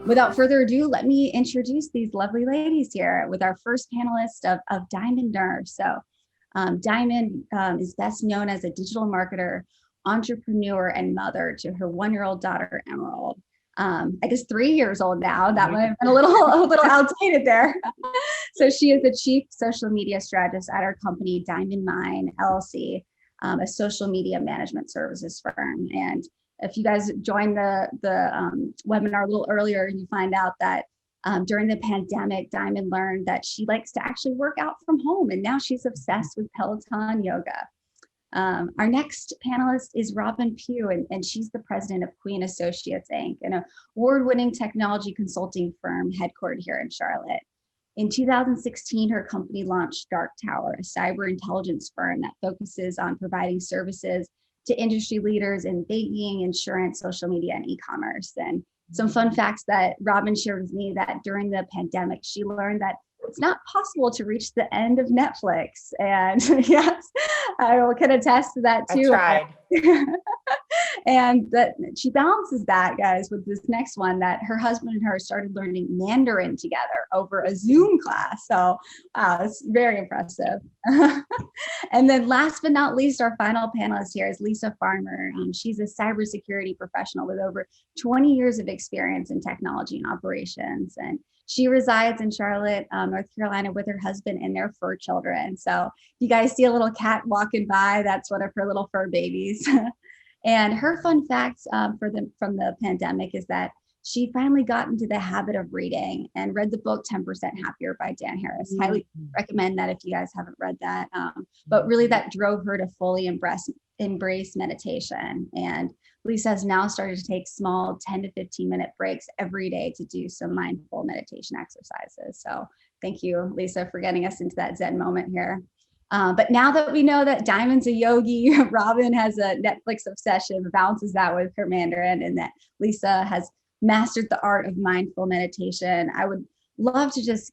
Without further ado, let me introduce these lovely ladies here with our first panelist of Diamond Nurse. So Diamond is best known as a digital marketer, entrepreneur, and mother to her 1-year-old daughter, Emerald. I guess 3 years old now. That might have been a little outdated there. So she is the chief social media strategist at our company, Diamond Mine LLC, a social media management services firm. And if you guys joined the webinar a little earlier, you find out that during the pandemic, Diamond learned that she likes to actually work out from home, and now she's obsessed with Peloton yoga. Our next panelist is Robin Pugh, and she's the president of Queen Associates, Inc., an award-winning technology consulting firm headquartered here in Charlotte. In 2016, her company launched Dark Tower, a cyber intelligence firm that focuses on providing services to industry leaders in banking, insurance, social media, and e-commerce. And some fun facts that Robin shared with me that during the pandemic, she learned that it's not possible to reach the end of Netflix. And yes, I can attest to that too. I tried. And that she balances that, guys, with this next one, that her husband and her started learning Mandarin together over a Zoom class. So wow, it's very impressive. And then last but not least, our final panelist here is Lisa Farmer. She's a cybersecurity professional with over 20 years of experience in technology and operations. And she resides in Charlotte, North Carolina with her husband and their fur children. So you guys see a little cat walking by, that's one of her little fur babies. And her fun facts from the pandemic is that she finally got into the habit of reading and read the book 10% Happier by Dan Harris. Highly recommend that if you guys haven't read that. But really that drove her to fully embrace meditation. And Lisa has now started to take small 10 to 15 minute breaks every day to do some mindful meditation exercises. So thank you, Lisa, for getting us into that Zen moment here. But now that we know that Diamond's a yogi, Robin has a Netflix obsession, balances that with her Mandarin, and that Lisa has mastered the art of mindful meditation, I would love to just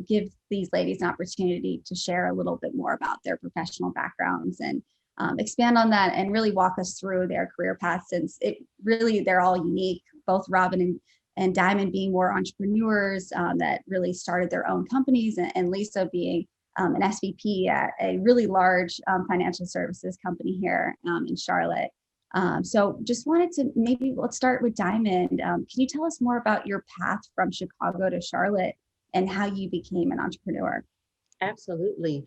give these ladies an opportunity to share a little bit more about their professional backgrounds and expand on that and really walk us through their career path, since they're all unique, both Robin and Diamond being more entrepreneurs that really started their own companies, and Lisa being an SVP at a really large financial services company here in Charlotte. So just wanted to let's start with Diamond. Can you tell us more about your path from Chicago to Charlotte and how you became an entrepreneur? Absolutely.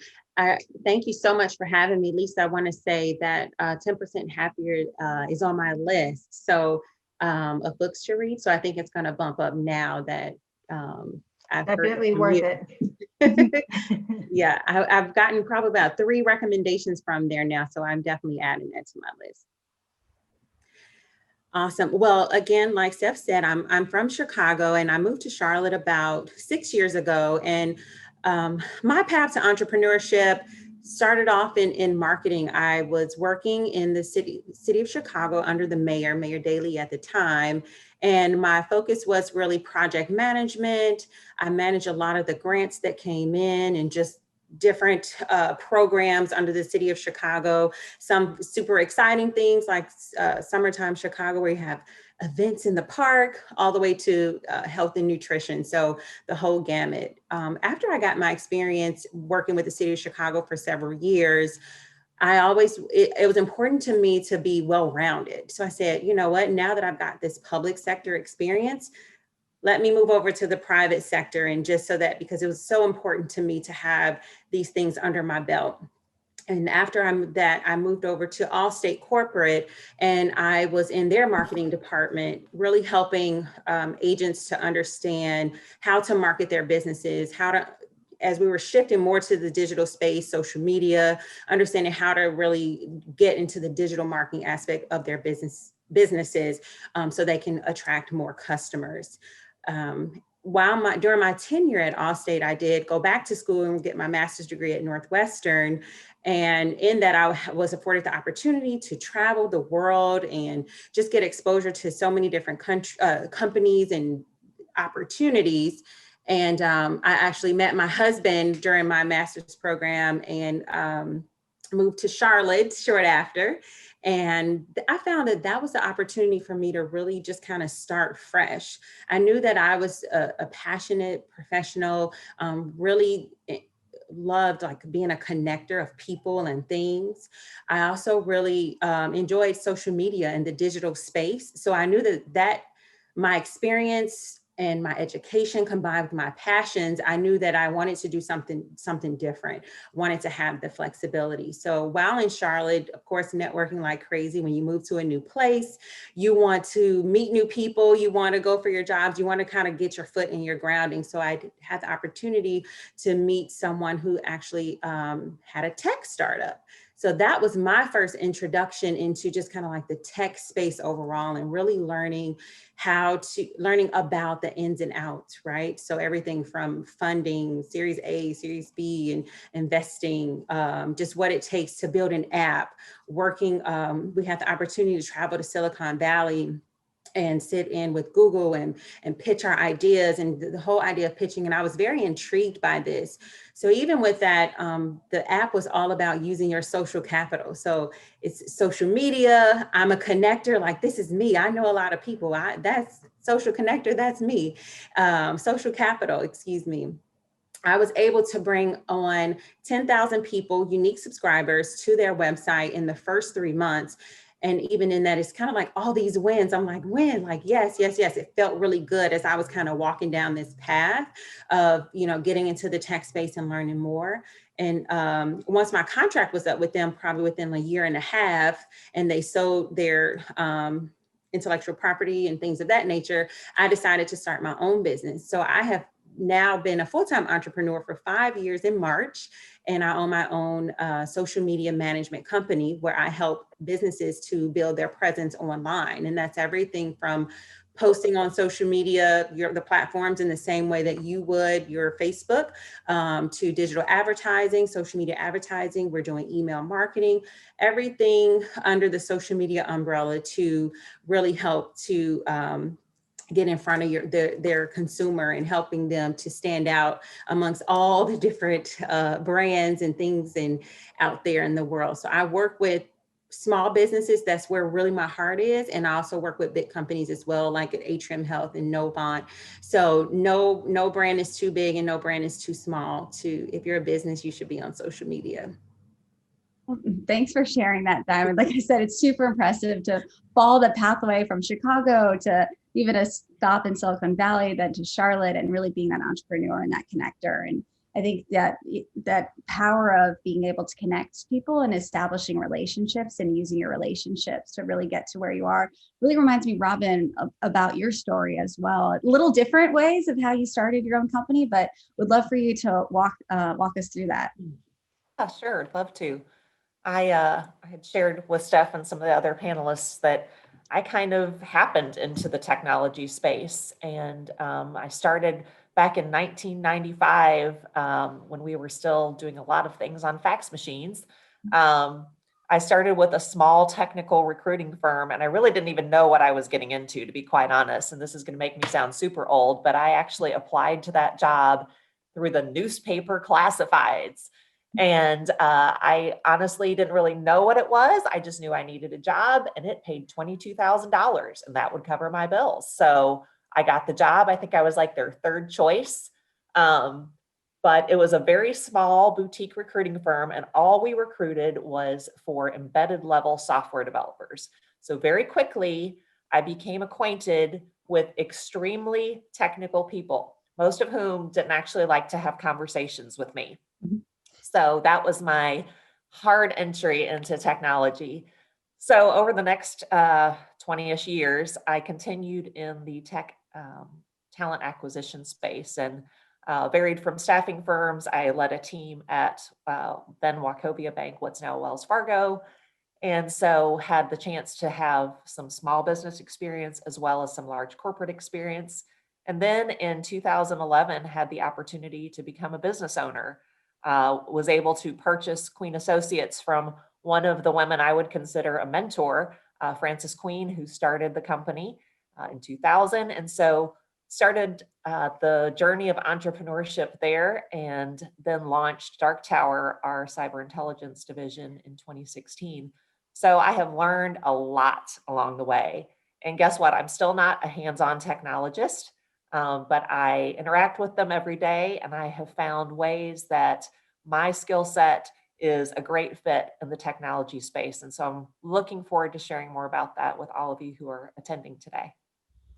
Thank you so much for having me, Lisa. I want to say that 10% Happier is on my list. So of books to read. So I think it's going to bump up now that I've definitely worth it. Yeah, I've gotten probably about 3 recommendations from there now. So I'm definitely adding that to my list. Awesome. Well, again, like Steph said, I'm from Chicago and I moved to Charlotte about 6 years ago. And my path to entrepreneurship started off in marketing. I was working in the city of Chicago under the Mayor Daley at the time. And my focus was really project management. I managed a lot of the grants that came in and just different programs under the city of Chicago. Some super exciting things like Summertime Chicago, where you have events in the park, all the way to health and nutrition. So the whole gamut. After I got my experience working with the city of Chicago for several years, it was important to me to be well-rounded. So I said, you know what, now that I've got this public sector experience, let me move over to the private sector. And just so that, because it was so important to me to have these things under my belt. And after I moved over to Allstate Corporate, and I was in their marketing department, really helping agents to understand how to market their businesses, as we were shifting more to the digital space, social media, understanding how to really get into the digital marketing aspect of their businesses so they can attract more customers. During my tenure at Allstate, I did go back to school and get my master's degree at Northwestern. And in that, I was afforded the opportunity to travel the world and just get exposure to so many different companies and opportunities. And I actually met my husband during my master's program, and moved to Charlotte short after. And I found that that was the opportunity for me to really just kind of start fresh. I knew that I was a passionate professional, really loved like being a connector of people and things. I also really enjoyed social media and the digital space. So I knew that my experience and my education combined with my passions, I knew that I wanted to do something different, wanted to have the flexibility. So while in Charlotte, of course, networking like crazy. When you move to a new place, you want to meet new people, you want to go for your jobs, you want to kind of get your foot in your grounding. So I had the opportunity to meet someone who actually had a tech startup. So that was my first introduction into just kind of like the tech space overall, and really learning about the ins and outs, right? So everything from funding, Series A, Series B, and investing, just what it takes to build an app, working. We had the opportunity to travel to Silicon Valley and sit in with Google and pitch our ideas, and the whole idea of pitching. And I was very intrigued by this. So even with that, the app was all about using your social capital. So it's social media. I'm a connector. Like, this is me. I know a lot of people. That's social connector. That's me. Social capital, excuse me. I was able to bring on 10,000 people, unique subscribers to their website in the first 3 months. And even in that, it's kind of like all these wins. I'm like, win, like, yes, yes, yes. It felt really good as I was kind of walking down this path of, getting into the tech space and learning more. And once my contract was up with them, probably within a year and a half, and they sold their intellectual property and things of that nature, I decided to start my own business. So I have now been a full-time entrepreneur for 5 years in March, and I own my own social media management company where I help businesses to build their presence online. And that's everything from posting on social media, the platforms in the same way that you would your Facebook, to digital advertising, social media advertising. We're doing email marketing, everything under the social media umbrella to really help to get in front of their consumer and helping them to stand out amongst all the different brands and things out there in the world. So I work with small businesses. That's where really my heart is. And I also work with big companies as well, like at Atrium Health and Novant. So no brand is too big and no brand is too small. If you're a business, you should be on social media. Well, thanks for sharing that, Diamond. Like I said, it's super impressive to follow the pathway from Chicago to even a stop in Silicon Valley, then to Charlotte, and really being that entrepreneur and that connector. And I think that power of being able to connect people and establishing relationships and using your relationships to really get to where you are really reminds me, Robin, about your story as well. Little different ways of how you started your own company, but would love for you to walk us through that. Yeah, sure. I'd love to. I had shared with Steph and some of the other panelists that I kind of happened into the technology space. And I started back in 1995 when we were still doing a lot of things on fax machines. I started with a small technical recruiting firm, and I really didn't even know what I was getting into, to be quite honest. And this is going to make me sound super old, but I actually applied to that job through the newspaper classifieds. And I honestly didn't really know what it was. I just knew I needed a job, and it paid $22,000, and that would cover my bills. So I got the job. I think I was like their third choice. But it was a very small boutique recruiting firm, and all we recruited was for embedded level software developers. So very quickly, I became acquainted with extremely technical people, most of whom didn't actually like to have conversations with me. Mm-hmm. So that was my hard entry into technology. So over the next 20-ish years, I continued in the tech talent acquisition space and varied from staffing firms. I led a team at then Wachovia Bank, what's now Wells Fargo. And so had the chance to have some small business experience as well as some large corporate experience. And then in 2011, had the opportunity to become a business owner. Was able to purchase Queen Associates from one of the women I would consider a mentor, Frances Queen, who started the company in 2000. And so started the journey of entrepreneurship there, and then launched Dark Tower, our cyber intelligence division, in 2016. So I have learned a lot along the way. And guess what? I'm still not a hands-on technologist, but I interact with them every day, and I have found ways that my skill set is a great fit in the technology space. And so I'm looking forward to sharing more about that with all of you who are attending today.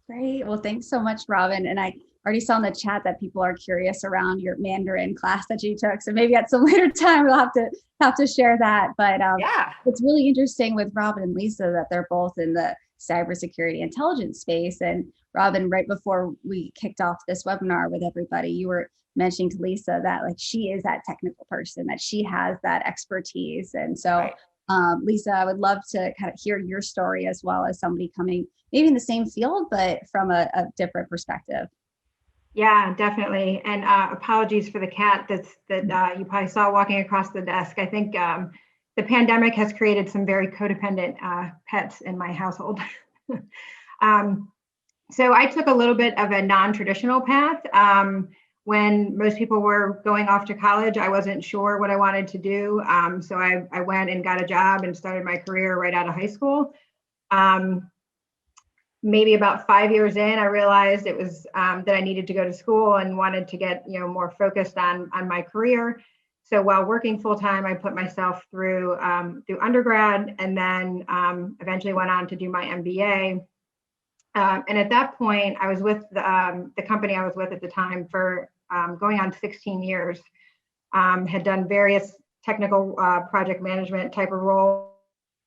Great. Well, thanks so much, Robin. And I already saw in the chat that people are curious around your Mandarin class that you took. So maybe at some later time we'll have to share that. But Yeah. It's really interesting with Robin and Lisa that they're both in the cybersecurity intelligence space. And Robin, right before we kicked off this webinar with everybody, you were mentioning to Lisa that like she is that technical person, that she has that expertise. And so Right. Lisa, I would love to kind of hear your story as well as somebody coming maybe in the same field, but from a different perspective. Yeah, definitely. And apologies for the cat that you probably saw walking across the desk. I think the pandemic has created some very codependent pets in my household. So I took a little bit of a non-traditional path. When most people were going off to college, I wasn't sure what I wanted to do. So I went and got a job and started my career right out of high school. Maybe about 5 years in, I realized it was that I needed to go to school and wanted to get more focused on my career. So while working full time, I put myself through undergrad, and then eventually went on to do my MBA. And at that point, I was with the company I was with at the time for going on 16 years. Had done various technical project management type of roles.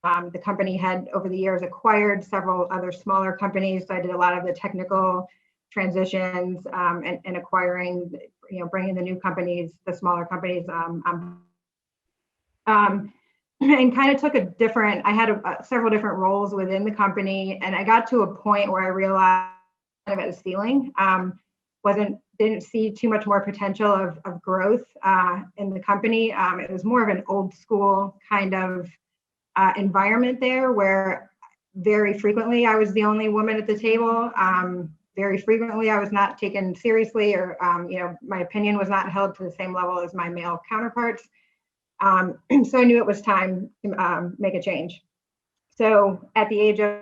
The company had over the years acquired several other smaller companies. So I did a lot of the technical transitions and acquiring, bringing the new companies, the smaller companies, and kind of took I had several different roles within the company. And I got to a point where I realized kind of at a ceiling, didn't see too much more potential of growth in the company. It was more of an old school kind of environment there, where very frequently I was the only woman at the table. Very frequently I was not taken seriously, or my opinion was not held to the same level as my male counterparts. So I knew it was time to make a change. So at the age of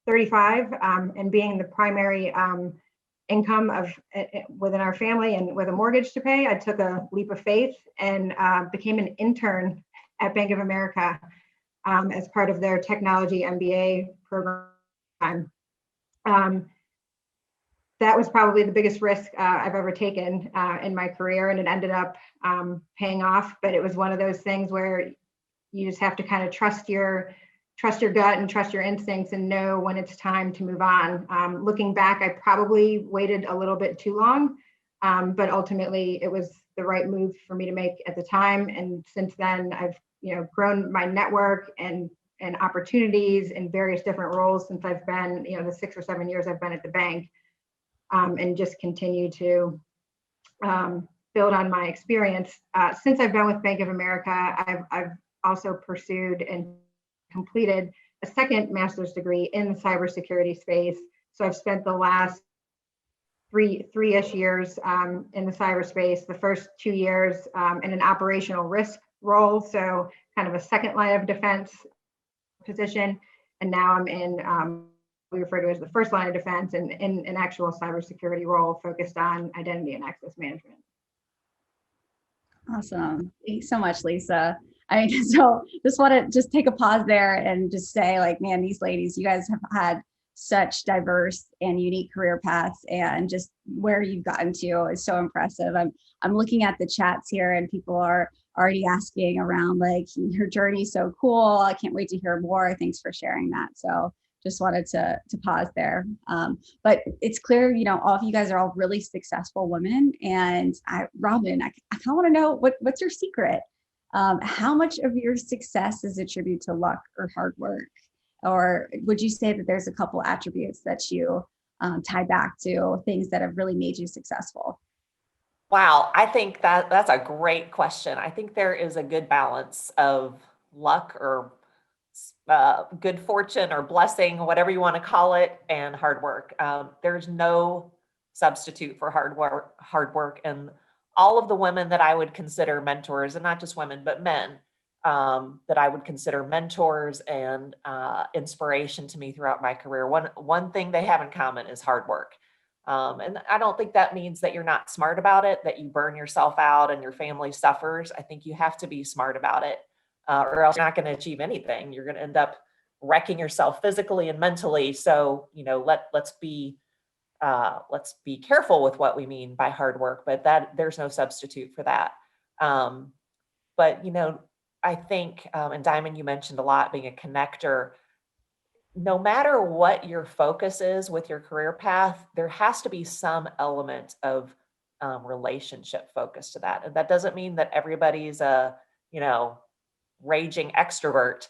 35, and being the primary income of within our family and with a mortgage to pay, I took a leap of faith and became an intern at Bank of America as part of their technology MBA program. That was probably the biggest risk I've ever taken in my career, and it ended up paying off. But it was one of those things where you just have to kind of trust your gut and trust your instincts and know when it's time to move on. Looking back, I probably waited a little bit too long, but ultimately it was the right move for me to make at the time. And since then, I've grown my network and opportunities in various different roles since I've been, the 6 or 7 years I've been at the bank, and just continue to build on my experience. Since I've been with Bank of America, I've also pursued and completed a second master's degree in the cybersecurity space. So I've spent the last three-ish years in the cyberspace, the first 2 years in an operational risk role, so kind of a second line of defense position. And now I'm in we refer to as the first line of defense, and in an actual cybersecurity role focused on identity and access management. Awesome. Thanks so much, Lisa. I mean, so just want to take a pause there and just say, like, man, these ladies, you guys have had such diverse and unique career paths, and just where you've gotten to is so impressive. I'm looking at the chats here, and people are already asking around, like, your journey's so cool. I can't wait to hear more. Thanks for sharing that. So just wanted to pause there. But it's clear, all of you guys are all really successful women. And Robin, I kind of want to know what's your secret? How much of your success is attributed to luck or hard work? Or would you say that there's a couple attributes that you tie back to things that have really made you successful? Wow, I think that's a great question. I think there is a good balance of luck or good fortune or blessing, whatever you want to call it, and hard work. There's no substitute for hard work. And all of the women that I would consider mentors, and not just women, but men, that I would consider mentors and inspiration to me throughout my career. One thing they have in common is hard work. And I don't think that means that you're not smart about it, that you burn yourself out and your family suffers. I think you have to be smart about it, or else you're not going to achieve anything. You're going to end up wrecking yourself physically and mentally. So, let's be careful with what we mean by hard work, but that there's no substitute for that. But I think, and Diamond, you mentioned a lot being a connector. No matter what your focus is with your career path, there has to be some element of relationship focus to that. And that doesn't mean that everybody's a, raging extrovert.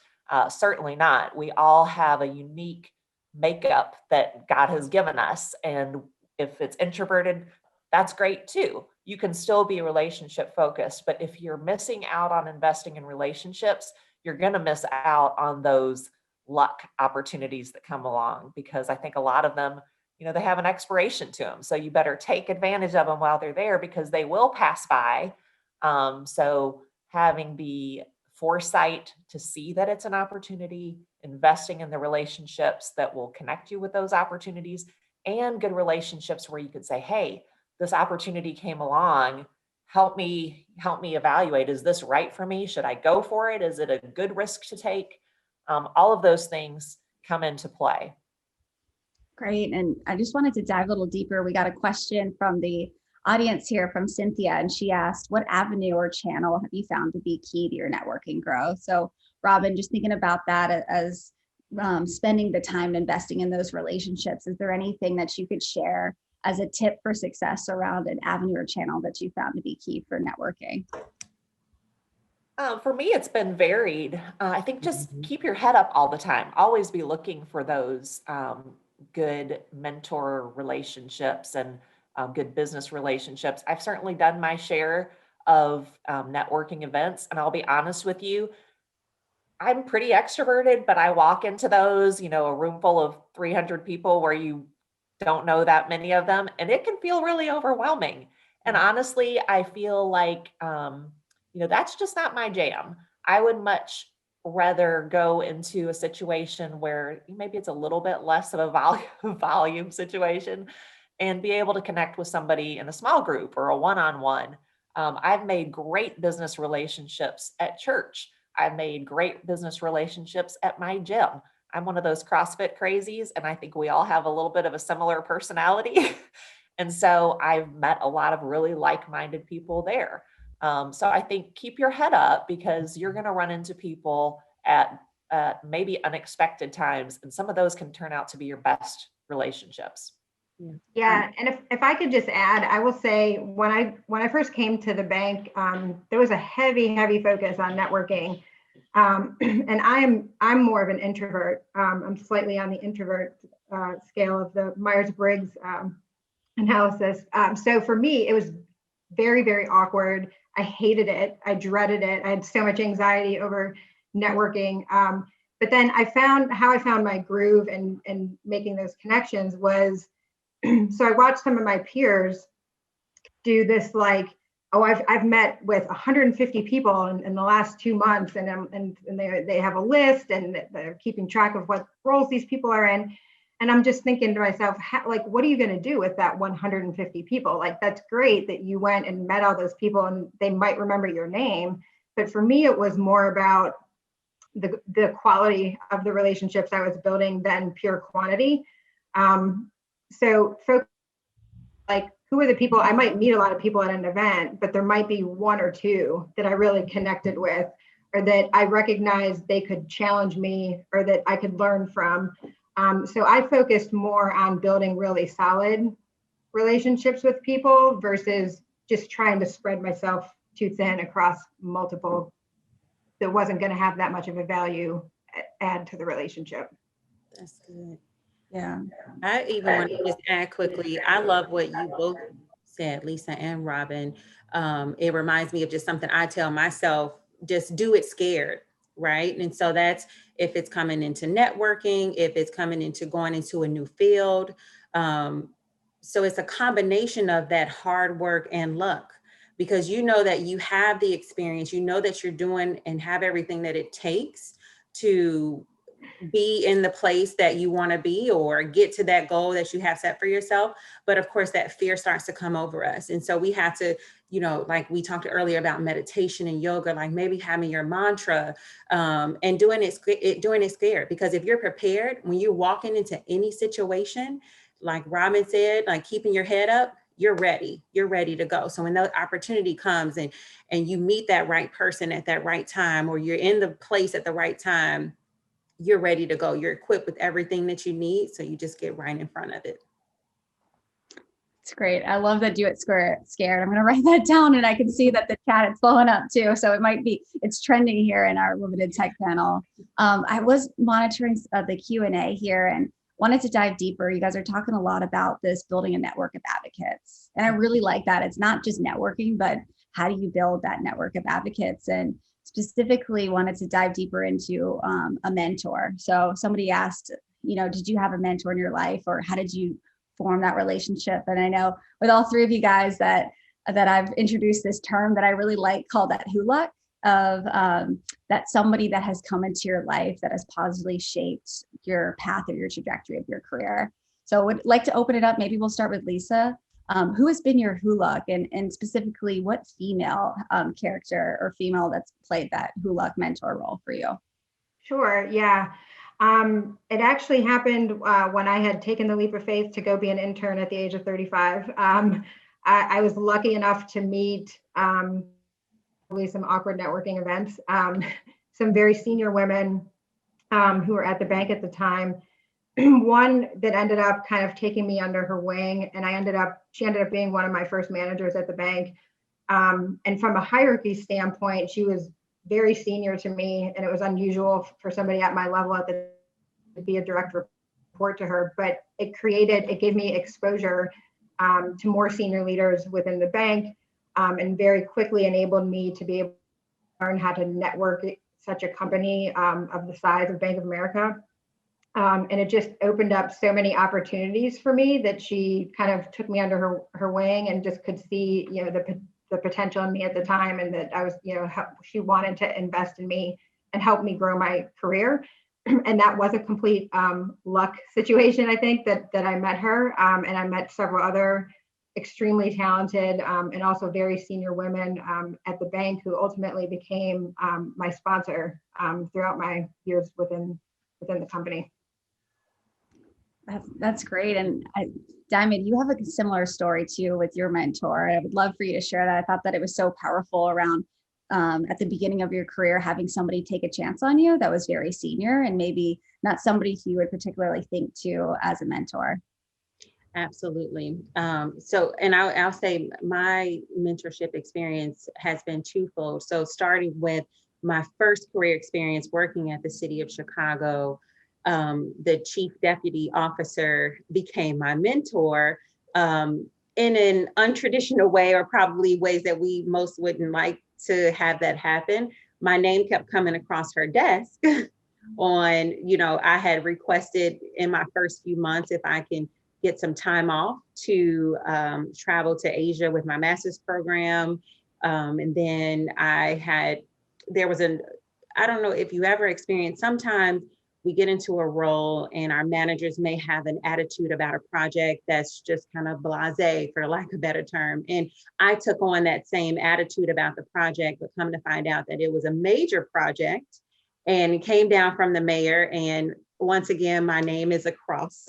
Certainly not. We all have a unique makeup that God has given us. And if it's introverted, that's great too. You can still be relationship focused, but if you're missing out on investing in relationships, you're going to miss out on those luck opportunities that come along, because I think a lot of them, they have an expiration to them. So you better take advantage of them while they're there, because they will pass by. So having the foresight to see that it's an opportunity, investing in the relationships that will connect you with those opportunities, and good relationships where you could say, hey, this opportunity came along. Help me evaluate. Is this right for me? Should I go for it? Is it a good risk to take? All of those things come into play. Great. And I just wanted to dive a little deeper. We got a question from the audience here from Cynthia, and she asked, what avenue or channel have you found to be key to your networking growth? So Robin, just thinking about that as spending the time investing in those relationships, is there anything that you could share as a tip for success around an avenue or channel that you found to be key for networking? For me, it's been varied. I think just keep your head up all the time. Always be looking for those good mentor relationships and good business relationships. I've certainly done my share of networking events, and I'll be honest with you, I'm pretty extroverted, but I walk into those, a room full of 300 people where you don't know that many of them, and it can feel really overwhelming. And honestly, I feel like, that's just not my jam. I would much rather go into a situation where maybe it's a little bit less of a volume situation, and be able to connect with somebody in a small group or a one-on-one. I've made great business relationships at church. I've made great business relationships at my gym. I'm one of those CrossFit crazies, and I think we all have a little bit of a similar personality. And so I've met a lot of really like-minded people there. So I think keep your head up, because you're going to run into people at maybe unexpected times, and some of those can turn out to be your best relationships. Yeah, and if I could just add, I will say when I first came to the bank, there was a heavy focus on networking, and I'm more of an introvert. I'm slightly on the introvert scale of the Myers-Briggs analysis. So for me, it was very awkward. I hated it. I dreaded it. I had so much anxiety over networking. But then I found my groove and making those connections was. So I watched some of my peers do this, like, oh, I've met with 150 people in the last 2 months, and they have a list, and they're keeping track of what roles these people are in. And I'm just thinking to myself, what are you going to do with that 150 people? Like, that's great that you went and met all those people and they might remember your name. But for me, it was more about the quality of the relationships I was building than pure quantity. So folks, like, who are the people? I might meet a lot of people at an event, but there might be one or two that I really connected with, or that I recognized they could challenge me, or that I could learn from. So I focused more on building really solid relationships with people versus just trying to spread myself too thin across multiple that wasn't going to have that much of a value add to the relationship. That's good. Yeah. I even want to just add quickly, I love what you both said, Lisa and Robin. It reminds me of just something I tell myself, just do it scared, right? And so that's if it's coming into networking, if it's coming into going into a new field. So it's a combination of that hard work and luck, because you know that you have the experience, you know that you're doing and have everything that it takes to be in the place that you want to be or get to that goal that you have set for yourself. But of course, that fear starts to come over us. And so we have to, you know, like we talked earlier about meditation and yoga, like maybe having your mantra, and doing it scared. Because if you're prepared, when you're walking into any situation, like Robin said, like keeping your head up, you're ready to go. So when that opportunity comes and you meet that right person at that right time, or you're in the place at the right time, you're ready to go. You're equipped with everything that you need. So you just get right in front of it. It's great. I love that do it scared. I'm going to write that down, and I can see that the chat is blowing up too. So it's trending here in our limited tech panel. I was monitoring the Q&A here and wanted to dive deeper. You guys are talking a lot about this building a network of advocates. And I really like that. It's not just networking, but how do you build that network of advocates? And specifically wanted to dive deeper into a mentor. So somebody asked, you know, did you have a mentor in your life, or how did you form that relationship? And I know with all three of you guys that I've introduced this term that I really like called that hulak, of that somebody that has come into your life that has positively shaped your path or your trajectory of your career. So I would like to open it up. Maybe we'll start with Lisa. Who has been your hulak, and specifically what female character or female that's played that hulak mentor role for you? Sure, yeah. It actually happened when I had taken the leap of faith to go be an intern at the age of 35. I was lucky enough to meet some awkward networking events, some very senior women who were at the bank at the time. One that ended up kind of taking me under her wing, and she ended up being one of my first managers at the bank. And from a hierarchy standpoint, she was very senior to me, and it was unusual for somebody at my level to be a direct report to her. But it gave me exposure to more senior leaders within the bank, and very quickly enabled me to be able to learn how to network such a company of the size of Bank of America. And it just opened up so many opportunities for me that she kind of took me under her wing and just could see, you know, the potential in me at the time, and that I was, you know, she wanted to invest in me and help me grow my career. And that was a complete luck situation, I think, that I met her. And I met several other extremely talented and also very senior women at the bank who ultimately became my sponsor throughout my years within the company. That's great. And Diamond, you have a similar story too with your mentor. I would love for you to share that. I thought that it was so powerful around at the beginning of your career, having somebody take a chance on you that was very senior and maybe not somebody who you would particularly think to as a mentor. Absolutely. And I'll say my mentorship experience has been twofold. So starting with my first career experience working at the city of Chicago, the chief deputy officer became my mentor in an untraditional way, or probably ways that we most wouldn't like to have that happen. My name kept coming across her desk on, you know, I had requested in my first few months if I can get some time off to travel to Asia with my master's program. And then I don't know if you ever experienced, sometimes we get into a role and our managers may have an attitude about a project that's just kind of blasé, for lack of a better term. And I took on that same attitude about the project, but come to find out that it was a major project and it came down from the mayor. And once again, my name is across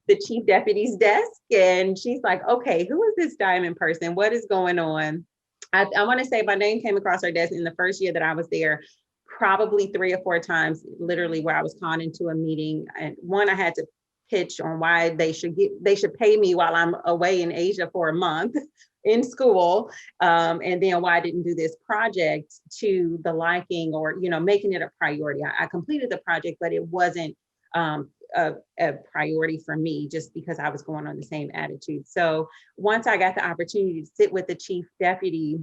the chief deputy's desk. And she's like, okay, who is this Diamond person? What is going on? I want to say my name came across her desk in the first year that I was there, probably 3 or 4 times, literally, where I was called into a meeting. And one, I had to pitch on why they should pay me while I'm away in Asia for a month in school. And then why I didn't do this project to the liking, or, you know, making it a priority. I completed the project, but it wasn't a priority for me, just because I was going on the same attitude. So once I got the opportunity to sit with the chief deputy,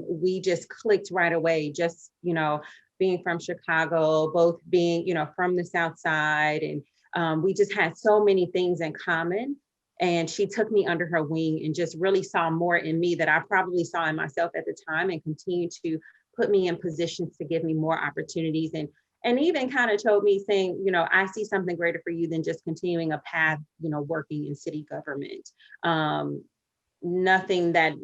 we just clicked right away, just, you know, being from Chicago, both being, you know, from the South Side. And we just had so many things in common. And she took me under her wing and just really saw more in me that I probably saw in myself at the time, and continued to put me in positions to give me more opportunities, and even kind of told me, saying, I see something greater for you than just continuing a path, working in city government. Nothing that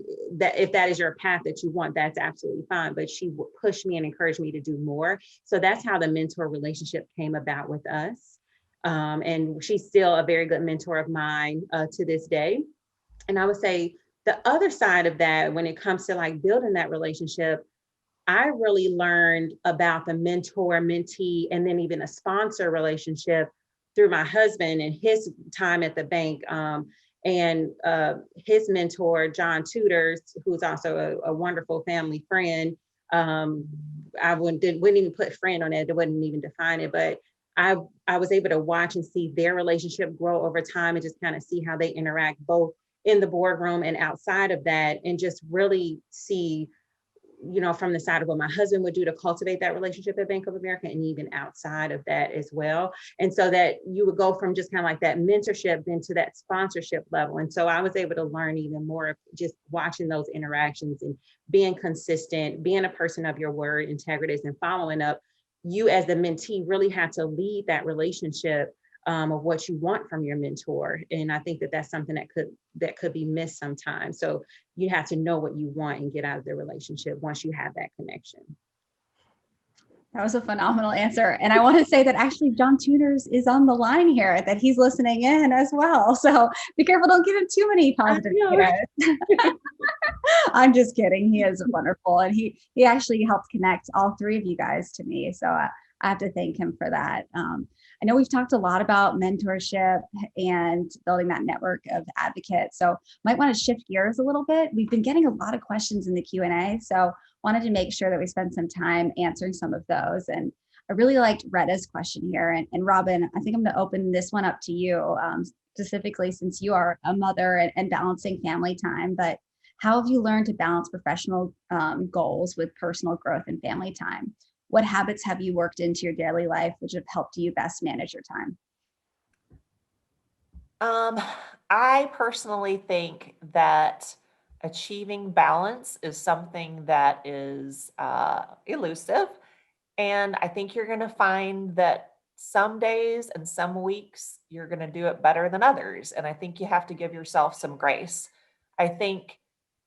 if that is your path that you want, that's absolutely fine. But she would push me and encourage me to do more. So that's how the mentor relationship came about with us. And she's still a very good mentor of mine to this day. And I would say the other side of that, when it comes to like building that relationship, I really learned about the mentor, mentee, and then even a sponsor relationship through my husband and his time at the bank. And his mentor, John Tutors, who's also a wonderful family friend. I wouldn't even put friend on it. It wouldn't even define it, but I was able to watch and see their relationship grow over time, and just kind of see how they interact both in the boardroom and outside of that, and just really see, from the side of what my husband would do to cultivate that relationship at Bank of America, and even outside of that as well. And so that you would go from just kind of like that mentorship then to that sponsorship level. And so I was able to learn even more of just watching those interactions and being consistent, being a person of your word, integrities, and following up. You as the mentee really have to lead that relationship of what you want from your mentor. And I think that that's something that could be missed sometimes. So you have to know what you want and get out of the relationship once you have that connection. That was a phenomenal answer. And I want to say that actually John Tuners is on the line here, that he's listening in as well. So be careful, don't give him too many positive haters. I'm just kidding. He is wonderful. And he actually helped connect all three of you guys to me. So I have to thank him for that. I know we've talked a lot about mentorship and building that network of advocates. So might want to shift gears a little bit. We've been getting a lot of questions in the Q&A. So wanted to make sure that we spend some time answering some of those. And I really liked Retta's question here. And Robin, I think I'm going to open this one up to you, specifically since you are a mother and balancing family time. But how have you learned to balance professional goals with personal growth and family time? What habits have you worked into your daily life which have helped you best manage your time? I personally think that achieving balance is something that is elusive. And I think you're going to find that some days and some weeks you're going to do it better than others. And I think you have to give yourself some grace. I think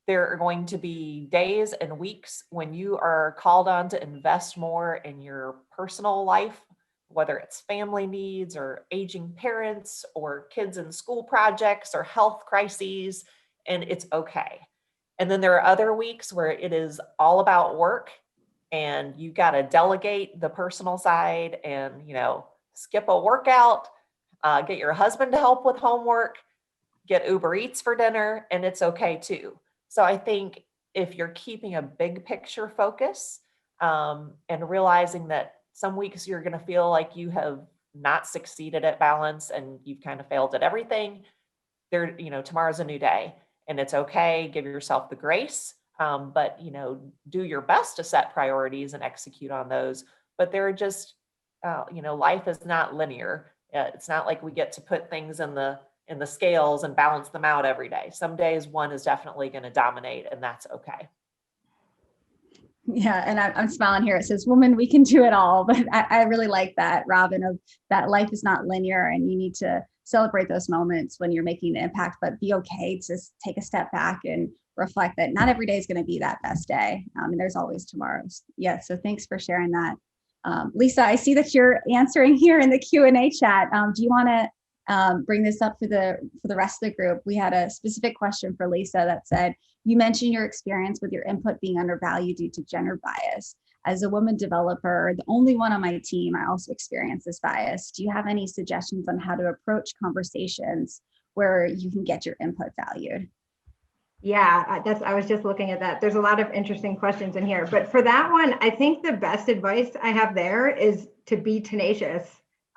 there are going to be days and weeks when you are called on to invest more in your personal life, whether it's family needs or aging parents or kids in school projects or health crises, and it's okay. And then there are other weeks where it is all about work and you got to delegate the personal side and, skip a workout, get your husband to help with homework, get Uber Eats for dinner, and it's okay too. So I think if you're keeping a big picture focus and realizing that some weeks you're going to feel like you have not succeeded at balance and you've kind of failed at everything, tomorrow's a new day and it's okay. Give yourself the grace, but do your best to set priorities and execute on those. But they're just, life is not linear. It's not like we get to put things in the scales and balance them out every day. Some days one is definitely going to dominate, and that's okay. Yeah, and I'm smiling here. It says, woman, we can do it all. But I really like that, Robin, of that life is not linear and you need to celebrate those moments when you're making an impact, but be okay to take a step back and reflect that not every day is going to be that best day. And there's always tomorrows. Yeah, so thanks for sharing that. Lisa, I see that you're answering here in the Q&A chat. Do you want to bring this up for the rest of the group? We had a specific question for Lisa that said, you mentioned your experience with your input being undervalued due to gender bias. As a woman developer, the only one on my team, I also experience this bias. Do you have any suggestions on how to approach conversations where you can get your input valued? Yeah, I was just looking at that. There's a lot of interesting questions in here, but for that one, I think the best advice I have there is to be tenacious.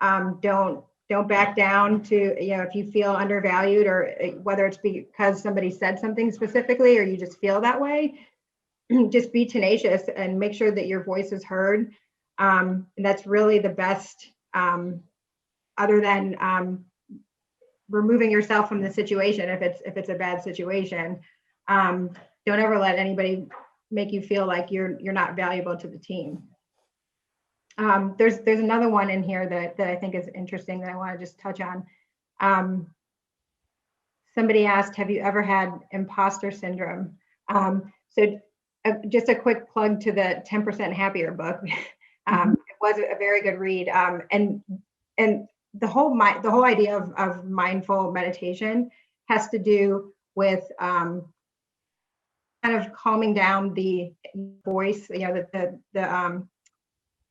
Don't back down to, if you feel undervalued, or whether it's because somebody said something specifically or you just feel that way, just be tenacious and make sure that your voice is heard. And that's really the best, other than removing yourself from the situation if it's a bad situation. Don't ever let anybody make you feel like you're not valuable to the team. There's another one in here that I think is interesting that I want to just touch on. Somebody asked, have you ever had imposter syndrome? Just a quick plug to the 10% Happier book. It was a very good read. And the whole idea of mindful meditation has to do with kind of calming down the voice, the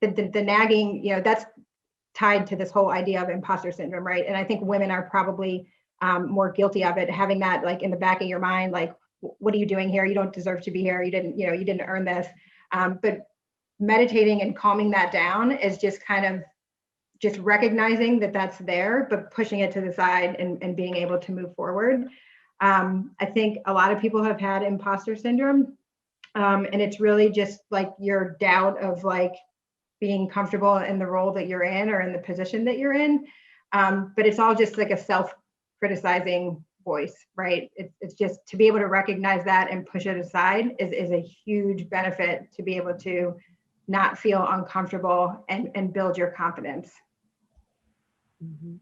nagging, that's tied to this whole idea of imposter syndrome, right? And I think women are probably more guilty of it, having that like in the back of your mind, like, what are you doing here? You don't deserve to be here. You didn't earn this. But meditating and calming that down is just kind of just recognizing that that's there, but pushing it to the side and being able to move forward. I think a lot of people have had imposter syndrome. And it's really just like your doubt of like being comfortable in the role that you're in or in the position that you're in. But it's all just like a self-criticizing voice, right? It's just to be able to recognize that and push it aside is a huge benefit to be able to not feel uncomfortable and build your confidence. Mm-hmm.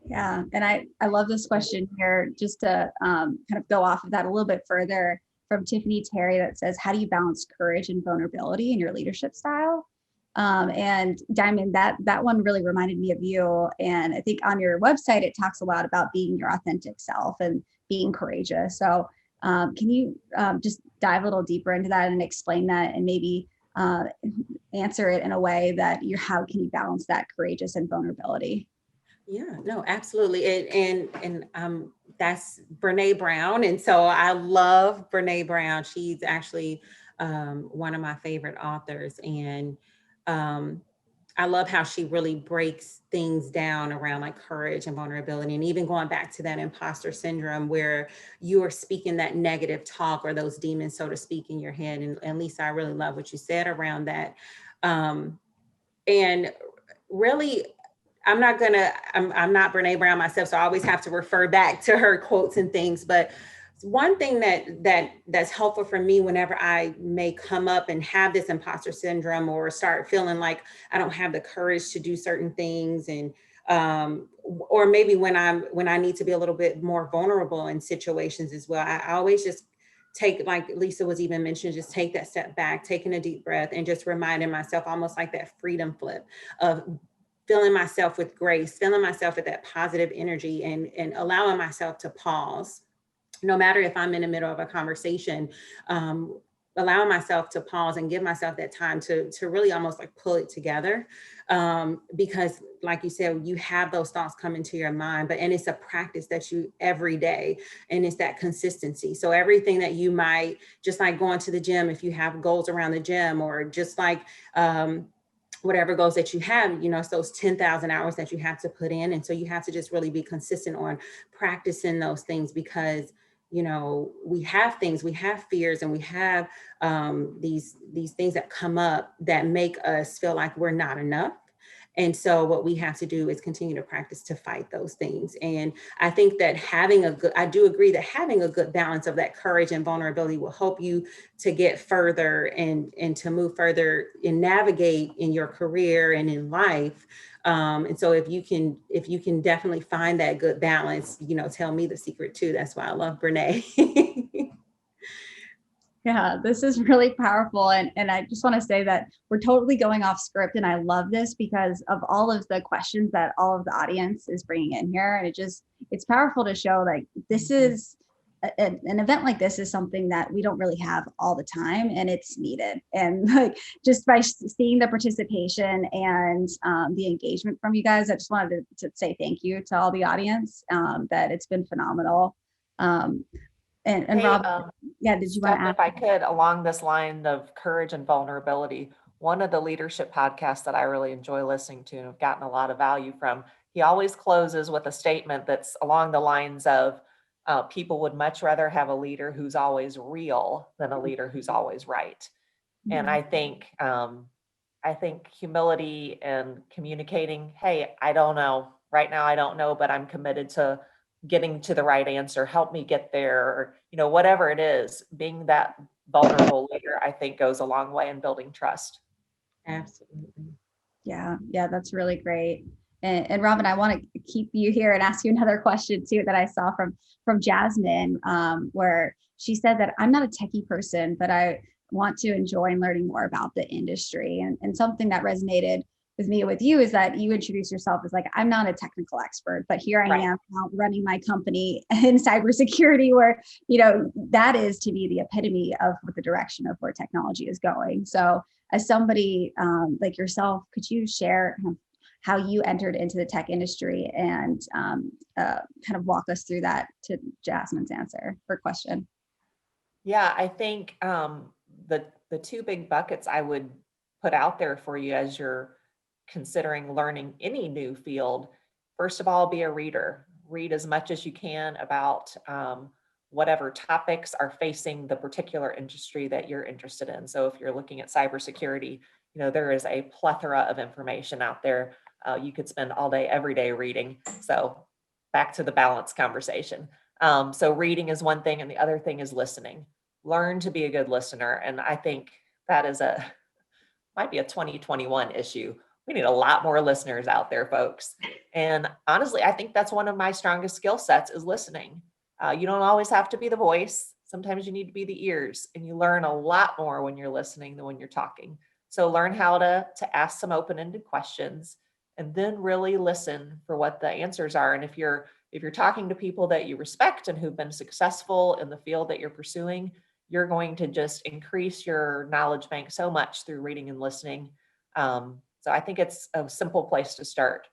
Yeah, and I love this question here, just to kind of go off of that a little bit further, from Tiffany Terry, that says, how do you balance courage and vulnerability in your leadership style? And Diamond, that one really reminded me of you. And I think on your website, it talks a lot about being your authentic self and being courageous. So can you just dive a little deeper into that and explain that, and maybe answer it in a way that how can you balance that courageous and vulnerability? Yeah, no, absolutely. And that's Brene Brown. And so I love Brene Brown. She's actually one of my favorite authors. And I love how she really breaks things down around like courage and vulnerability. And even going back to that imposter syndrome, where you are speaking that negative talk or those demons, so to speak, in your head. And Lisa, I really love what you said around that. And really, I'm not Brene Brown myself, so I always have to refer back to her quotes and things. But one thing that's helpful for me whenever I may come up and have this imposter syndrome or start feeling like I don't have the courage to do certain things, and or maybe when I need to be a little bit more vulnerable in situations as well, I always just take, like Lisa was even mentioned, just take that step back, taking a deep breath, and just reminding myself, almost like that freedom flip of filling myself with grace, filling myself with that positive energy, and allowing myself to pause. No matter if I'm in the middle of a conversation, allowing myself to pause and give myself that time to really almost like pull it together. Because like you said, you have those thoughts come into your mind, and it's a practice that you every day, and it's that consistency. So everything that you might, just like going to the gym, if you have goals around the gym, or just like, whatever goals that you have, it's those 10,000 hours that you have to put in. And so you have to just really be consistent on practicing those things, because, we have things, we have fears, and we have these things that come up that make us feel like we're not enough. And so what we have to do is continue to practice to fight those things. And I think that I do agree that having a good balance of that courage and vulnerability will help you to get further and to move further and navigate in your career and in life. And so if you can definitely find that good balance, tell me the secret too. That's why I love Brene. Yeah, this is really powerful. And I just want to say that we're totally going off script. And I love this because of all of the questions that all of the audience is bringing in here. And it's powerful to show like this is an event like this is something that we don't really have all the time, and it's needed. And like just by seeing the participation and the engagement from you guys, I just wanted to say thank you to all the audience, that it's been phenomenal. And Hey, Rob, yeah, did you want to add? If I could, along this line of courage and vulnerability, one of the leadership podcasts that I really enjoy listening to and have gotten a lot of value from, he always closes with a statement that's along the lines of, people would much rather have a leader who's always real than a leader who's always right. Mm-hmm. And I think humility and communicating, hey, I don't know, right now I don't know, but I'm committed to getting to the right answer. Help me get there, or, whatever it is, being that vulnerable leader, I think goes a long way in building trust. Absolutely. Yeah, that's really great. And Robin, I want to keep you here and ask you another question too that I saw from Jasmine, where she said that I'm not a techie person, but I want to enjoy learning more about the industry. And something that resonated with me with you is that you introduce yourself as like, I'm not a technical expert, but here I Right. am now running my company in cybersecurity, where, that is to me the epitome of what the direction of where technology is going. So as somebody like yourself, could you share how you entered into the tech industry and kind of walk us through that to Jasmine's answer or question? Yeah, I think the two big buckets I would put out there for you as you're considering learning any new field. First of all, be a reader. Read as much as you can about whatever topics are facing the particular industry that you're interested in. So if you're looking at cybersecurity, there is a plethora of information out there. You could spend all day, every day reading. So back to the balance conversation. So reading is one thing, and the other thing is listening. Learn to be a good listener. And I think that might be a 2021 issue. We need a lot more listeners out there, folks. And honestly, I think that's one of my strongest skill sets is listening. You don't always have to be the voice. Sometimes you need to be the ears, and you learn a lot more when you're listening than when you're talking. So learn how to ask some open-ended questions, and then really listen for what the answers are. And if you're talking to people that you respect and who've been successful in the field that you're pursuing, you're going to just increase your knowledge bank so much through reading and listening. So I think it's a simple place to start.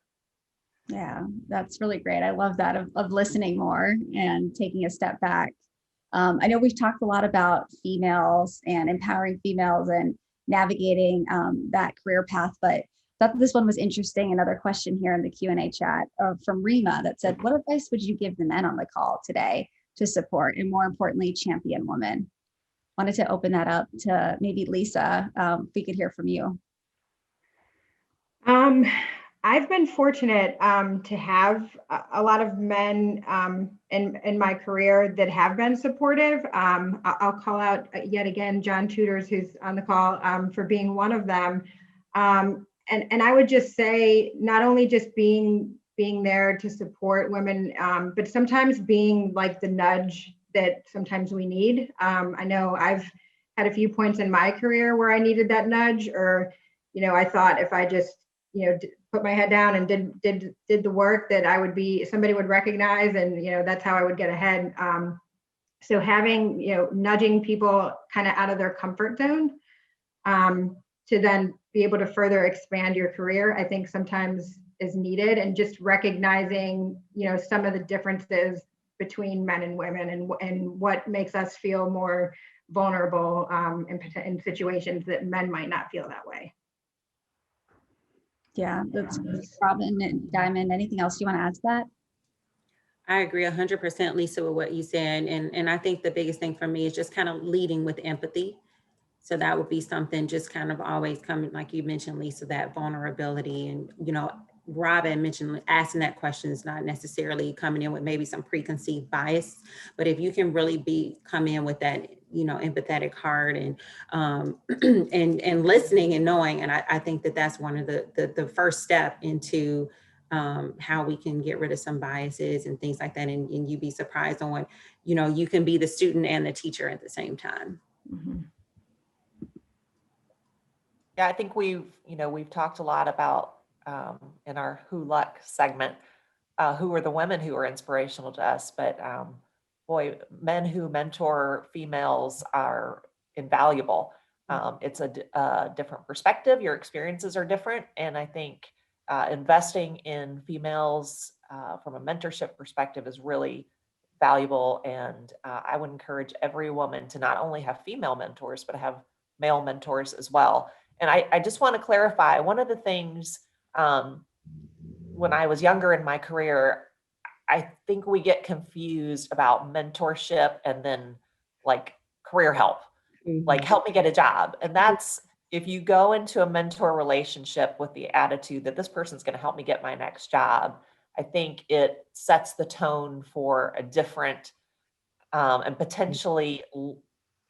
Yeah, that's really great. I love that of listening more and taking a step back. I know we've talked a lot about females and empowering females and navigating that career path, but thought this one was interesting. Another question here in the Q&A chat from Rima that said, what advice would you give the men on the call today to support and more importantly, champion women? Wanted to open that up to maybe Lisa, if we could hear from you. I've been fortunate to have a lot of men in my career that have been supportive. I'll call out yet again John Tutors, who's on the call, for being one of them. And I would just say, not only just being there to support women, but sometimes being like the nudge that sometimes we need. I know I've had a few points in my career where I needed that nudge, or I thought if I just put my head down and did the work that somebody would recognize, and that's how I would get ahead. So having nudging people kind of out of their comfort zone to then be able to further expand your career, I think sometimes is needed, and just recognizing some of the differences between men and women, and what makes us feel more vulnerable in situations that men might not feel that way. Yeah, that's Robin and Diamond. Anything else you want to add to that? I agree 100%, Lisa, with what you said. And I think the biggest thing for me is just kind of leading with empathy. So that would be something just kind of always coming, like you mentioned, Lisa, that vulnerability. And, Robin mentioned asking that question is not necessarily coming in with maybe some preconceived bias, but if you can really come in with that, empathetic heart and and listening and knowing, and I think that's one of the first step into how we can get rid of some biases and things like that. And you'd be surprised on what, you can be the student and the teacher at the same time. Mm-hmm. Yeah, I think we've talked a lot about in our Who Luck segment, who are the women who are inspirational to us. But boy, men who mentor females are invaluable. It's a different perspective. Your experiences are different. And I think investing in females from a mentorship perspective is really valuable. And I would encourage every woman to not only have female mentors, but have male mentors as well. And I just want to clarify, one of the things when I was younger in my career, I think we get confused about mentorship and then like career help, like help me get a job. And that's, if you go into a mentor relationship with the attitude that this person's going to help me get my next job, I think it sets the tone for a different and potentially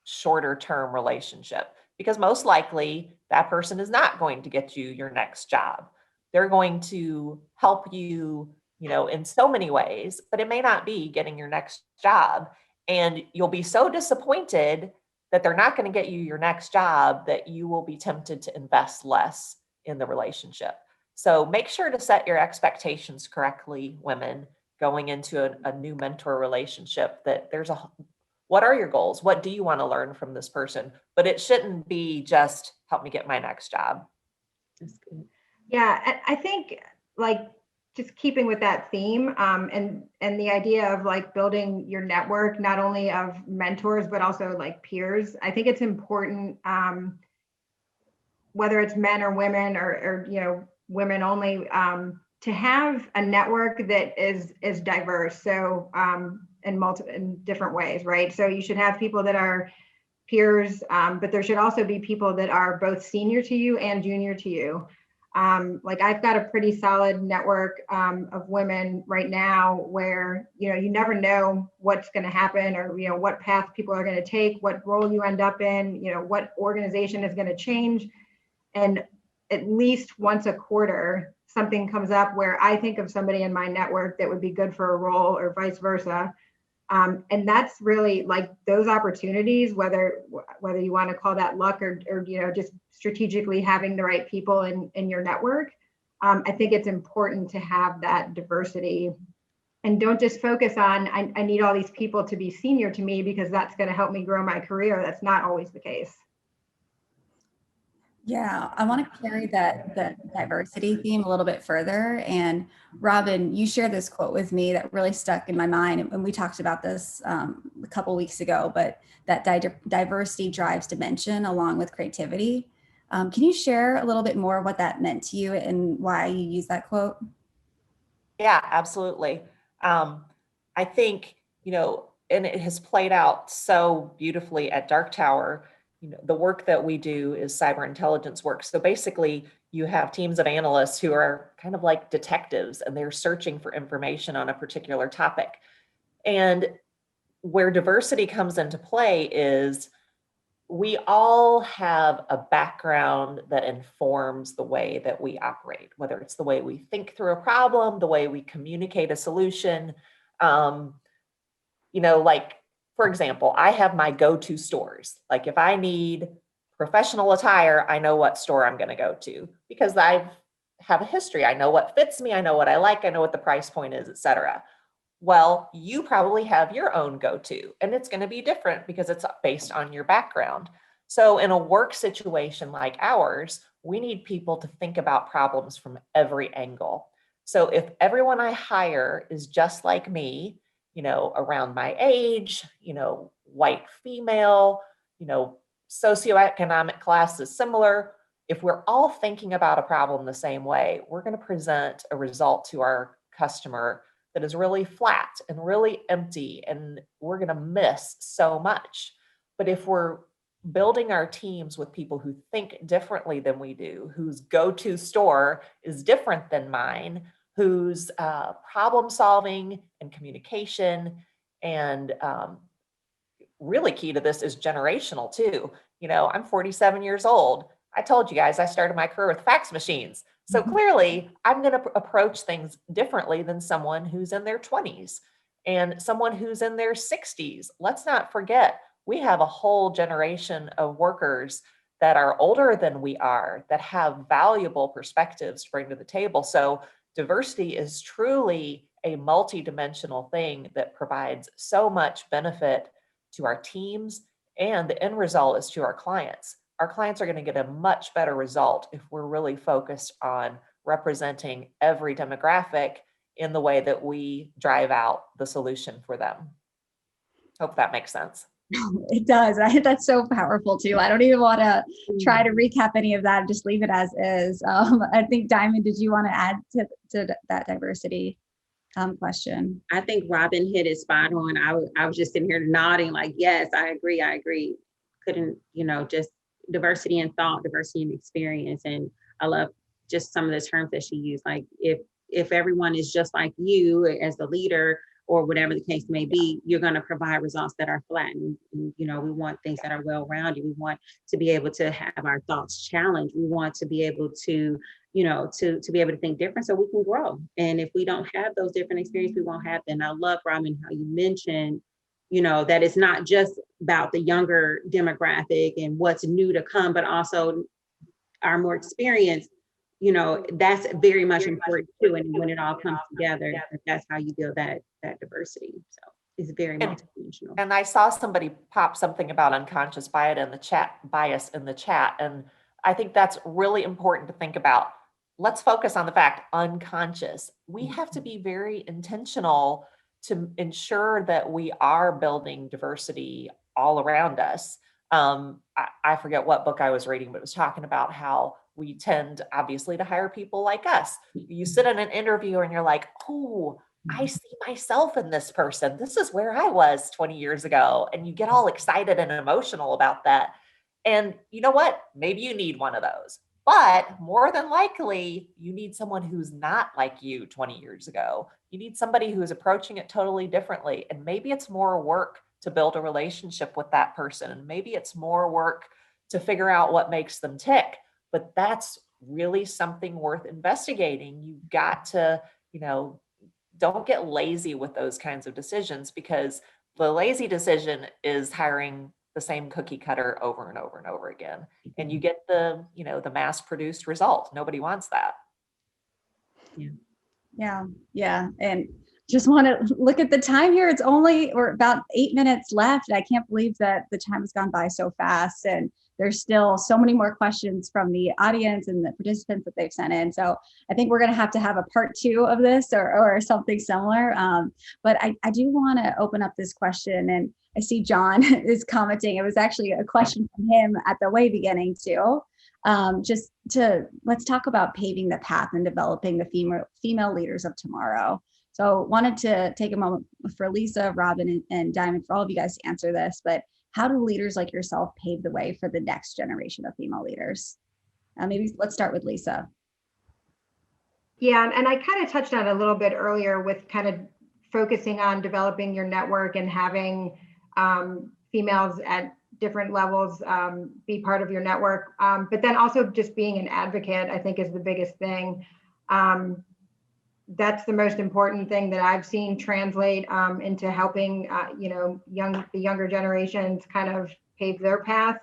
shorter term relationship, because most likely that person is not going to get you your next job. They're going to help you, in so many ways, but it may not be getting your next job. And you'll be so disappointed that they're not going to get you your next job that you will be tempted to invest less in the relationship. So make sure to set your expectations correctly, women, going into a new mentor relationship, that what are your goals? What do you want to learn from this person? But it shouldn't be just help me get my next job. That's good. Yeah, I think like just keeping with that theme, and the idea of like building your network, not only of mentors, but also like peers. I think it's important, whether it's men or women or women only, to have a network that is diverse. So in different ways, right? So you should have people that are peers, but there should also be people that are both senior to you and junior to you. Like I've got a pretty solid network of women right now where, you never know what's going to happen, or, what path people are going to take, what role you end up in, what organization is going to change. And at least once a quarter, something comes up where I think of somebody in my network that would be good for a role, or vice versa. And that's really like those opportunities, whether you want to call that luck or just strategically having the right people in your network. I think it's important to have that diversity, and don't just focus on, I need all these people to be senior to me because that's going to help me grow my career. That's not always the case. Yeah, I want to carry the diversity theme a little bit further. And Robin, you shared this quote with me that really stuck in my mind, and we talked about this a couple weeks ago. But that diversity drives dimension along with creativity. Can you share a little bit more what that meant to you and why you use that quote? Yeah, absolutely. I think, and it has played out so beautifully at Dark Tower. The work that we do is cyber intelligence work. So basically, you have teams of analysts who are kind of like detectives, and they're searching for information on a particular topic. And where diversity comes into play is we all have a background that informs the way that we operate, whether it's the way we think through a problem, the way we communicate a solution. Like, for example, I have my go-to stores. Like if I need professional attire, I know what store I'm going to go to because I have a history. I know what fits me. I know what I like. I know what the price point is, et cetera. Well, you probably have your own go-to, and it's going to be different because it's based on your background. So in a work situation like ours, we need people to think about problems from every angle. So if everyone I hire is just like me, around my age, white female, socioeconomic class is similar. If we're all thinking about a problem the same way, we're going to present a result to our customer that is really flat and really empty, and we're going to miss so much. But if we're building our teams with people who think differently than we do, whose go-to store is different than mine, whose problem solving and communication and really key to this is generational too. I'm 47 years old. I told you guys I started my career with fax machines. So clearly I'm going to approach things differently than someone who's in their 20s and someone who's in their 60s. Let's not forget, we have a whole generation of workers that are older than we are, that have valuable perspectives to bring to the table. So diversity is truly a multidimensional thing that provides so much benefit to our teams, and the end result is to our clients. Our clients are going to get a much better result if we're really focused on representing every demographic in the way that we drive out the solution for them. Hope that makes sense. It does. That's so powerful too. I don't even want to try to recap any of that. Just leave it as is. I think Diamond, did you want to add to that diversity question? I think Robin hit it spot on. I was just sitting here nodding like, yes, I agree. Couldn't, just diversity in thought, diversity in experience. And I love just some of the terms that she used. Like if if everyone is just like you as the leader or whatever the case may be, you're going to provide results that are flat. And, you know, we want things that are well-rounded. We want to be able to have our thoughts challenged. We want to be able to, you know, to be able to think different so we can grow. And if we don't have those different experiences, we won't have them. I love, Robin, how you mentioned, you know, that it's not just about the younger demographic and what's new to come, but also our more experienced, you know, that's very much important too. And when it all comes together, that's how you build that diversity. So it's very multidimensional. And I saw somebody pop something about unconscious bias in the chat. And I think that's really important to think about. Let's focus on the fact unconscious. We have to be very intentional to ensure that we are building diversity all around us. I forget what book I was reading, but it was talking about how we tend obviously to hire people like us. You sit in an interview and you're like, oh, I see myself in this person. This is where I was 20 years ago. And you get all excited and emotional about that. And you know what? Maybe you need one of those. But more than likely, you need someone who's not like you 20 years ago. You need somebody who's approaching it totally differently. And maybe it's more work to build a relationship with that person. And maybe it's more work to figure out what makes them tick. But that's really something worth investigating. You've got to, you know, don't get lazy with those kinds of decisions, because the lazy decision is hiring the same cookie cutter over and over and over again. And you get the, you know, the mass produced result. Nobody wants that. Yeah. And just want to look at the time here. It's only, or about 8 minutes left. I can't believe that the time has gone by so fast. And there's still so many more questions from the audience and the participants that they've sent in. So I think we're going to have a part 2 of this or something similar. But I do want to open up this question, and I see John is commenting. It was actually a question from him at the way beginning too. Let's talk about paving the path and developing the female leaders of tomorrow. So wanted to take a moment for Lisa, Robin, and Diamond, for all of you guys to answer this, but how do leaders like yourself pave the way for the next generation of female leaders? Maybe let's start with Lisa. Yeah, and I kind of touched on it a little bit earlier with kind of focusing on developing your network and having females at different levels be part of your network. But then also just being an advocate, I think, is the biggest thing. That's the most important thing that I've seen translate into helping, the younger generations kind of pave their path.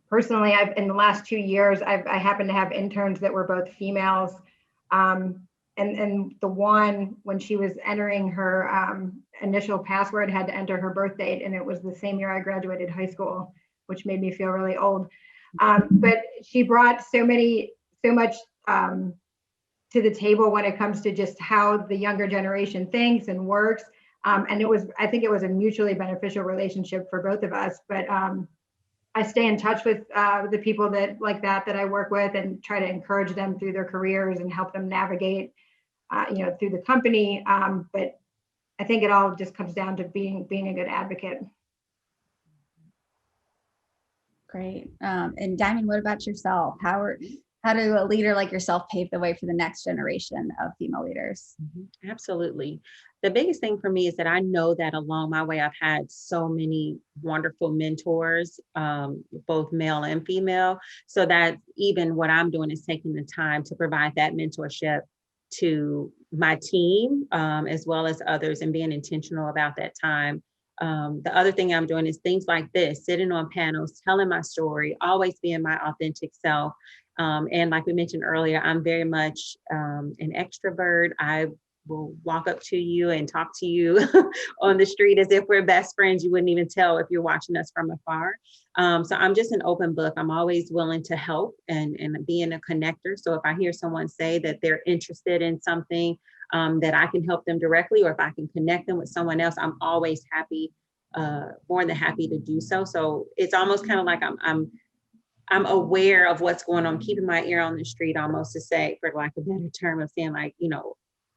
Personally, in the last 2 years, I happen to have interns that were both females. And the one, when she was entering her initial password, had to enter her birth date, and it was the same year I graduated high school, which made me feel really old. But she brought so much to the table when it comes to just how the younger generation thinks and works. And I think it was a mutually beneficial relationship for both of us. But I stay in touch with the people that I work with, and try to encourage them through their careers and help them navigate, through the company. But I think it all just comes down to being a good advocate. Great. And Diamond, what about yourself? How do a leader like yourself pave the way for the next generation of female leaders? Absolutely. The biggest thing for me is that I know that along my way, I've had so many wonderful mentors, both male and female, so that even what I'm doing is taking the time to provide that mentorship to my team, as well as others, and being intentional about that time. The other thing I'm doing is things like this, sitting on panels, telling my story, always being my authentic self. And like we mentioned earlier, I'm very much an extrovert. I will walk up to you and talk to you on the street as if we're best friends. You wouldn't even tell if you're watching us from afar. So I'm just an open book. I'm always willing to help and being a connector. So if I hear someone say that they're interested in something that I can help them directly, or if I can connect them with someone else, I'm always happy, more than happy to do so. So it's almost kind of like I'm aware of what's going on, keeping my ear on the street, almost, to say, for lack of a better term, of saying, like,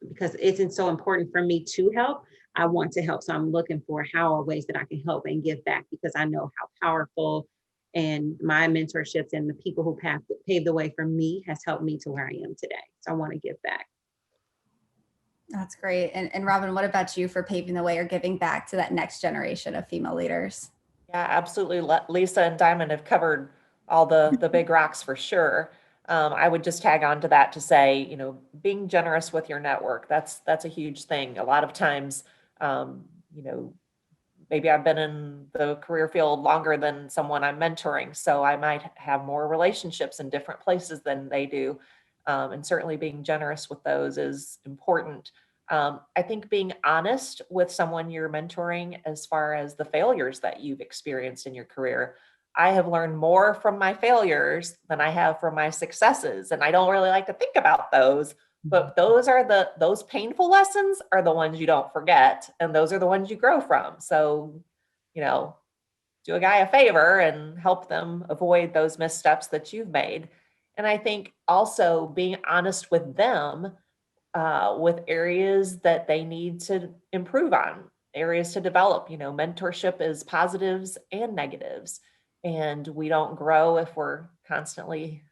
because it's so important for me to help. I want to help. So I'm looking for how or ways that I can help and give back, because I know how powerful And my mentorships and the people who paved the way for me has helped me to where I am today. So I want to give back. That's great. And Robin, what about you for paving the way or giving back to that next generation of female leaders? Yeah, absolutely. Lisa and Diamond have covered all the big rocks for sure. I would just tag on to that to say, you know, being generous with your network, that's a huge thing. A lot of times, you know, maybe I've been in the career field longer than someone I'm mentoring, so I might have more relationships in different places than they do. And certainly being generous with those is important. I think being honest with someone you're mentoring as far as the failures that you've experienced in your career. I have learned more from my failures than I have from my successes. And I don't really like to think about those, but those painful lessons are the ones you don't forget. And those are the ones you grow from. So, you know, do a guy a favor and help them avoid those missteps that you've made. And I think also being honest with them with areas that they need to improve on, areas to develop. You know, mentorship is positives and negatives. And we don't grow if we're constantly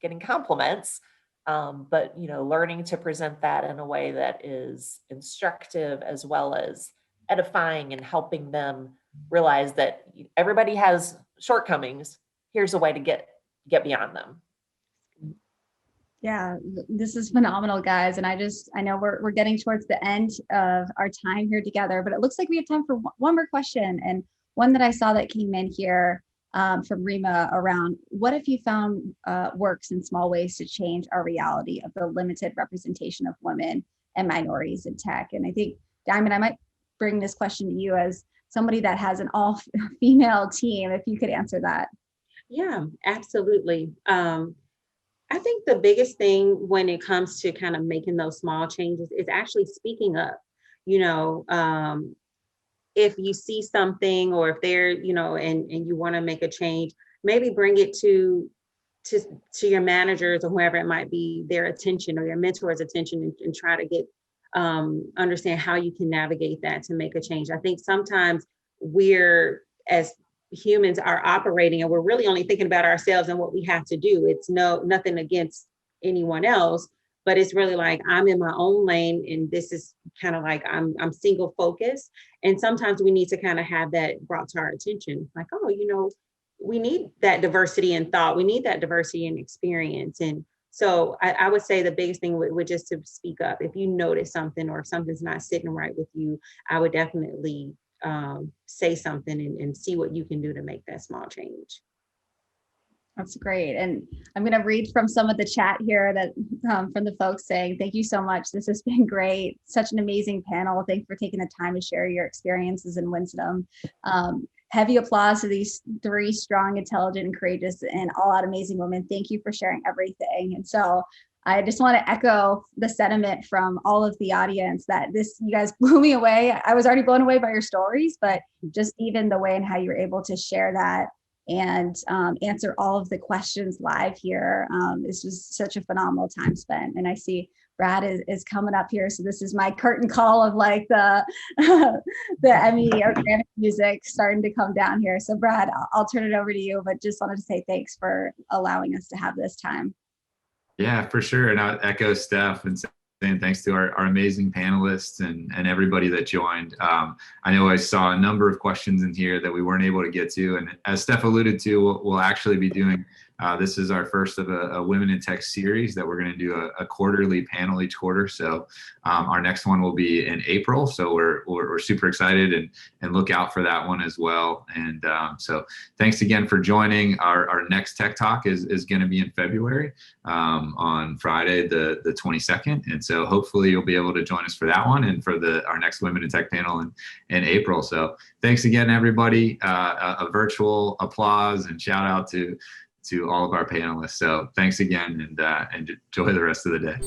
getting compliments. But, you know, learning to present that in a way that is instructive as well as edifying and helping them realize that everybody has shortcomings. Here's a way to get beyond them. Yeah, this is phenomenal, guys. And I know we're getting towards the end of our time here together, but it looks like we have time for one more question. And one that I saw that came in here from Rima around, what if you found works in small ways to change our reality of the limited representation of women and minorities in tech? And I think, Diamond, I might bring this question to you as somebody that has an all-female team, if you could answer that. Yeah, absolutely. I think the biggest thing when it comes to kind of making those small changes is actually speaking up. You know, if you see something or if they're, you know, and you want to make a change, maybe bring it to your managers or whoever it might be, their attention or your mentor's attention, and try to get understand how you can navigate that to make a change. I think sometimes we're, as humans, are operating and we're really only thinking about ourselves and what we have to do. It's nothing against anyone else, but it's really like I'm in my own lane, and this is kind of like I'm single focused. And sometimes we need to kind of have that brought to our attention, like, oh, you know, we need that diversity in thought, we need that diversity in experience. And so I would say the biggest thing would just to speak up. If you notice something or if something's not sitting right with you, I would definitely say something and see what you can do to make that small change. That's great. And I'm going to read from some of the chat here that from the folks saying, thank you so much. This has been great. Such an amazing panel. Thanks for taking the time to share your experiences and wisdom. Heavy applause to these three strong, intelligent, and courageous, and all out amazing women. Thank you for sharing everything. And so I just want to echo the sentiment from all of the audience that you guys blew me away. I was already blown away by your stories, but just even the way and how you're able to share that and answer all of the questions live here is just such a phenomenal time spent. And I see Brad is coming up here. So this is my curtain call of like the Emmy or Grammy music starting to come down here. So Brad, I'll turn it over to you, but just wanted to say thanks for allowing us to have this time. Yeah, for sure. And I'll echo Steph and saying thanks to our amazing panelists and everybody that joined. I know I saw a number of questions in here that we weren't able to get to. And as Steph alluded to, we'll actually be doing, this is our first of a Women in Tech series that we're going to do a quarterly panel each quarter. So our next one will be in April. So we're super excited and look out for that one as well. And so thanks again for joining. Our next Tech Talk is going to be in February on Friday, the 22nd. And so hopefully you'll be able to join us for that one and for our next Women in Tech panel in April. So thanks again, everybody. A virtual applause and shout out to all of our panelists. So thanks again, and enjoy the rest of the day.